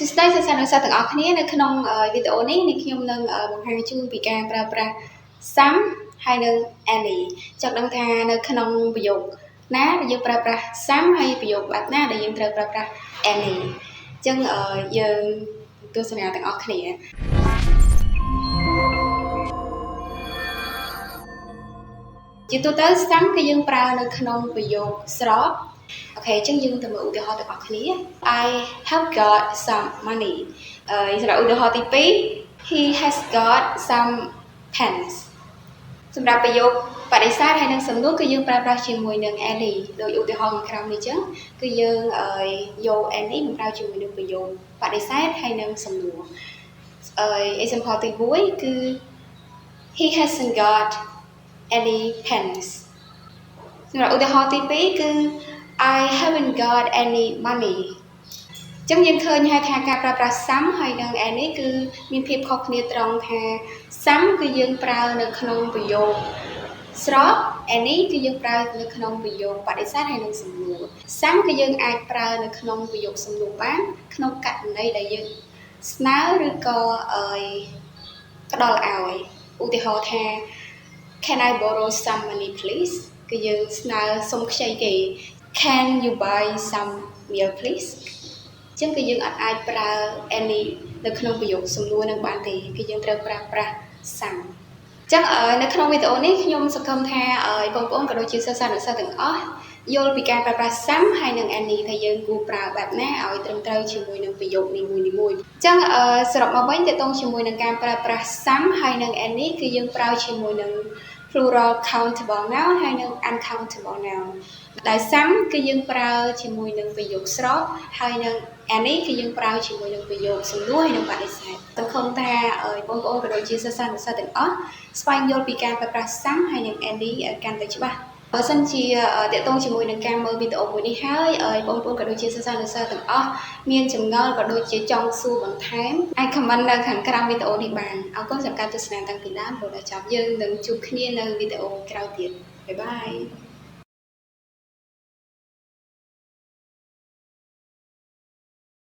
សួស្តីសិស្សានុសិស្សទាំងអស់គ្នានៅក្នុងវីដេអូនេះខ្ញុំនឹងបង្ហាញជូនពីការប្រើប្រាស់ some ហើយនិង any ចង់ដឹងថានៅក្នុងប្រយោគណាដែលយើងប្រើប្រាស់ some ហើយប្រយោគបែបណាដែលយើងត្រូវប្រើប្រាស់ any អញ្ចឹងយើងទស្សនាទាំងអស់គ្នាជាទូទៅ some គឺយើងប្រើនៅក្នុងប្រយោគស្របអូខេអញ្ចឹងយើងទៅមើលឧទាហរណ៍ទាំងអស់គ្នា I have got some money សម្រាប់ឧទាហរណ៍ទី2 he has got some pens សម្រាប់ប្រយោគបដិសេធហើយនិងសំណួរគឺយើងប្រើប្រាស់ជាមួយនឹង any ដោយឧទាហរណ៍ខាងក្រោមនេះអញ្ចឹងគឺយើងយក any មកប្រើជាមួយនឹងប្រយោគបដិសេធហើយនិងសំណួរexample ទី1គឺ he hasn't got any pens សម្រាប់ឧទាហរណ៍ទី2គឺ I haven't got any money អញ្ចឹងយើងឃើញហើយថាការប្រើប្រាស់ some ហើយនិង any គឺមានភាពខុសគ្នាត្រង់ថា some គឺយើងប្រើនៅក្នុងប្រយោគស្រប any គឺយើងប្រើនៅក្នុងប្រយោគបដិសេធហើយនិងសំណួរ some គឺយើងអាចប្រើនៅក្នុងប្រយោគសំណួរបានក្នុងករណីដែលយើងស្នើឬក៏ផ្ដល់ឲ្យឧទាហរណ៍ថា Can I borrow some money please គឺយើងស្នើសុំខ្ចីគេ Can you buy some meal please អញ្ចឹងគឺយើងអាចប្រើ any នៅក្នុងប្រយោគសំណួរនឹងបានទេគឺយើងត្រូវប្រើប្រាស់ some អញ្ចឹងនៅក្នុងវីដេអូនេះខ្ញុំសង្ឃឹមថាបងប្អូនក៏ដូចជាសិស្សានុសិស្សទាំងអស់យល់ពីការប្រើប្រាស់ some ហើយនិង any ថាយើងគួរប្រើបែបណាឲ្យត្រឹមត្រូវជាមួយនឹងប្រយោគនីមួយៗអញ្ចឹងសរុបមកវិញទាក់ទងជាមួយនឹងការប្រើប្រាស់ some ហើយនិង any គឺយើងប្រើជាមួយនឹង plural countable noun ហើយនិង uncountable noun ដែល some គឺយើងប្រើជាមួយនឹងប្រយោគស្របហើយនឹង any គឺយើងប្រើជាមួយនឹងប្រយោគសំណួរហើយនិងបដិសេធសង្ឃឹមថាបងប្អូនក៏ដូចជាសិស្សានុសិស្សទាំងអស់ស្វែងយល់ពីការប្រើប្រាស់ some ហើយនិង any កាន់តែច្បាស់បើសិនជាតាក់ទងជាមួយនឹងការមើលវីដេអូមួយនេះហើយបងប្អូនក៏ដូចជាសិស្សានុសិស្សទាំងអស់មានចម្ងល់ក៏ដូចជាចង់សួរបន្ថែមអាច comment នៅខាងក្រោមវីដេអូនេះបានអរគុណសម្រាប់ការទស្សនាតាំងពីដើមរហូតដល់ចប់យើងនឹងជួបគ្នានៅវីដេអូក្រោយទៀតបាយបាយ